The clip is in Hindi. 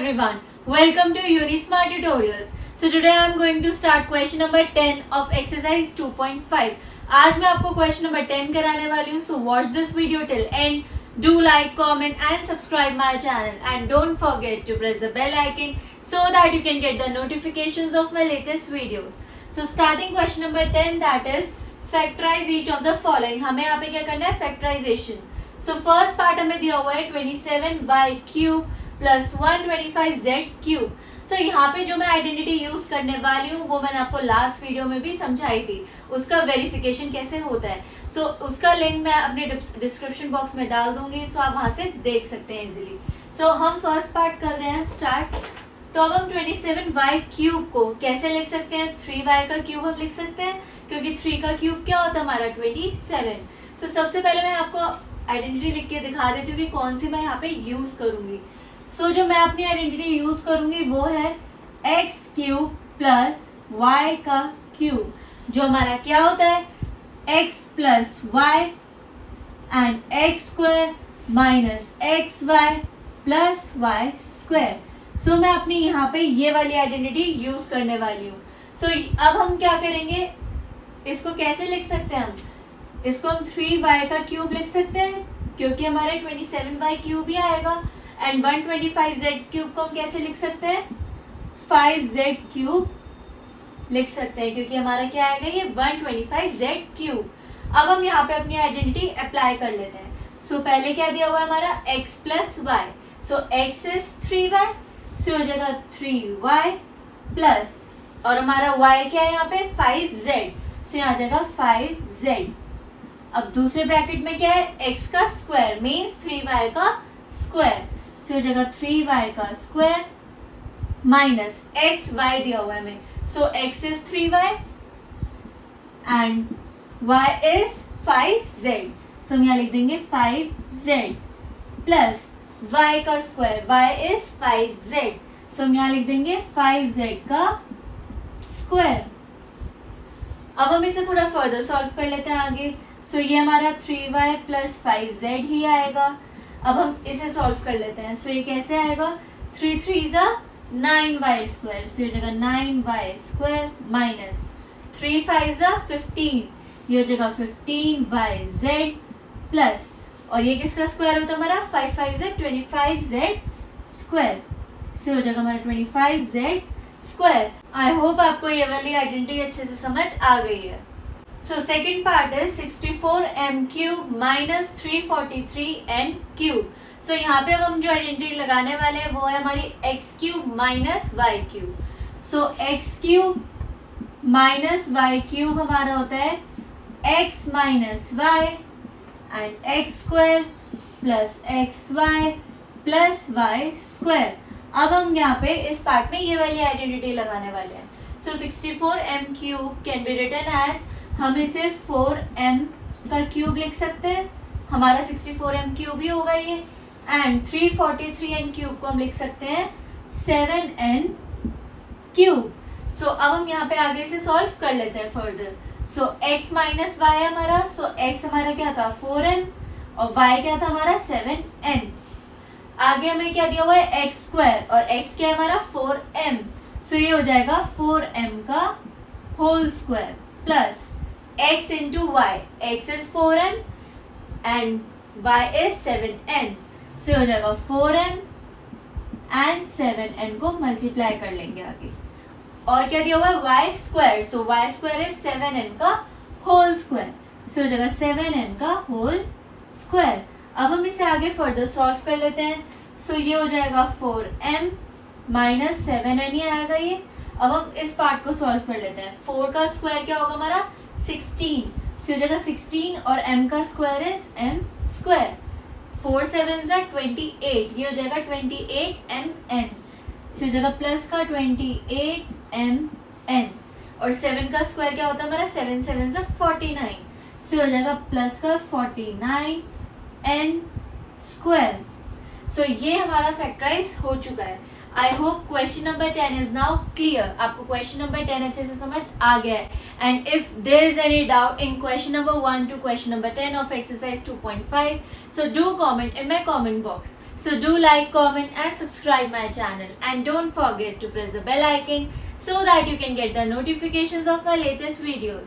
everyone, welcome to UniSmart tutorials. So today I am going to start question number 10 of exercise 2.5. आज मैं आपको question number 10 कराने वाली हूँ. So watch this video till end. Do like, comment and subscribe my channel and don't forget to press the bell icon so that you can get the notifications of my latest videos. So starting question number 10, that is factorize each of the following. हमें यहाँ पे क्या करना है? Factorization. So first part हमें दिया हुआ है 27y cube plus 125z cube. सो यहाँ पे जो मैं आइडेंटिटी यूज करने वाली हूँ वो मैंने आपको लास्ट वीडियो में भी समझाई थी, उसका वेरिफिकेशन कैसे होता है. सो उसका लिंक मैं अपने डिस्क्रिप्शन बॉक्स में डाल दूंगी, सो आप वहां से देख सकते हैं इजीली. सो हम फर्स्ट पार्ट कर रहे हैं स्टार्ट. तो अब हम 27y क्यूब को कैसे लिख सकते हैं? 3y का क्यूब हम लिख सकते हैं क्योंकि 3 का क्यूब क्या होता है हमारा 27. तो सबसे पहले मैं आपको आइडेंटिटी लिख के दिखा देती हूँ कि कौन सी मैं यहाँ पे यूज करूंगी. सो जो मैं अपनी आइडेंटिटी यूज करूंगी वो है x क्यूब प्लस y का क्यूब, जो हमारा क्या होता है x plus y and x square minus x y plus y square. So मैं अपनी यहाँ पे ये वाली आइडेंटिटी यूज करने वाली हूँ. सो अब हम क्या करेंगे, इसको कैसे लिख सकते हैं हम? इसको हम 3y का क्यूब लिख सकते हैं क्योंकि हमारे 27y क्यूब ही आएगा. एंड 125z क्यूब को हम कैसे लिख सकते हैं? 5z क्यूब लिख सकते हैं क्योंकि हमारा क्या आएगा ये 125z क्यूब. अब हम यहाँ पे अपनी आइडेंटिटी अप्लाई कर लेते हैं. सो पहले क्या दिया हुआ है हमारा x plus y. So x is 3y, so हो जाएगा 3y प्लस और हमारा y क्या है यहाँ पे 5z, सो यहाँ आ जाएगा 5z. अब दूसरे ब्रैकेट में क्या है x का स्क्वायर मीन्स 3y का स्क्वायर, सो हो जाएगा 3y का स्क्वायर माइनस एक्स वाई दिया हुआ है हमें. सो x is 3y and y is 5z, सो हम यहाँ लिख देंगे 5z प्लस y का स्क्वायर y इज 5z, सो हम यहाँ लिख देंगे 5z का स्क्वायर. अब हम इसे थोड़ा फर्दर सॉल्व कर लेते हैं आगे. सो ये हमारा 3y प्लस 5z ही आएगा. अब हम इसे सॉल्व कर लेते हैं. सो ये कैसे आएगा? 3 3 जा 9y स्क्वायर, सो ये जगह 9y स्क्वायर माइनस 3 5 जा 15, ये जगह 15yz प्लस और ये किसका स्क्वायर होता है हमारा 5 5 जा 25z स्क्वायर, सो ये जगह हमारा 25z स्क्वायर. आई होप आपको ये वाली आइडेंटिटी अच्छे से समझ आ गई है. सो सेकेंड पार्ट है 64m cube minus 343n cube. सो यहाँ पे अब हम जो आइडेंटिटी लगाने वाले हैं वो है हमारी x cube minus y cube. So x cube minus y cube हमारा होता है x minus y and x square plus x y plus y square. अब हम यहाँ पे इस पार्ट में ये वाली आइडेंटिटी लगाने वाले हैं. So 64m cube can be written as, हम इसे 4m का क्यूब लिख सकते हैं, हमारा 64m क्यूब ही होगा ये. एंड 343n क्यूब को हम लिख सकते हैं 7n क्यूब. सो अब हम यहाँ पे आगे से सॉल्व कर लेते हैं फर्दर. सो x माइनस वाई हमारा, सो x हमारा क्या था 4m और y क्या था हमारा 7n. आगे हमें क्या दिया हुआ है x स्क्वायर और x क्या है हमारा 4m, सो ये हो जाएगा 4m का whole square plus x into y, x is 4m and y is 7n, so हो जाएगा 4m and 7n को मल्टीप्लाई कर लेंगे आगे. और क्या दिया हुआ है y square, so y square is 7n का होल स्क्वायर, सो हो जाएगा 7n का होल स्क्वायर. अब हम इसे आगे फर्दर सॉल्व कर लेते हैं. सो ये हो जाएगा 4m माइनस 7n ही आएगा ये. अब हम इस पार्ट को सॉल्व कर लेते हैं. 4 का स्क्वायर क्या होगा हमारा 16, सो जगह 16 और m का स्क्वायर इज m स्क्वायर. 4 7 जा 28, ये हो जाएगा 28mn, सो जगह प्लस का 28mn और 7 का स्क्वायर क्या होता है हमारा 7 7 जा 49, सो हो जाएगा प्लस का 49n स्क्वायर. सो ये हमारा फैक्टराइज हो चुका है. I hope question number 10 is now clear. आपको क्वेश्चन नंबर 10 अच्छे से समझ आ गया है. And if there is any doubt in question number 1 to question number 10 of exercise 2.5, so do comment in my comment box. So do like, comment and subscribe my channel, and don't forget to press the bell icon so that you can get the notifications of my latest videos.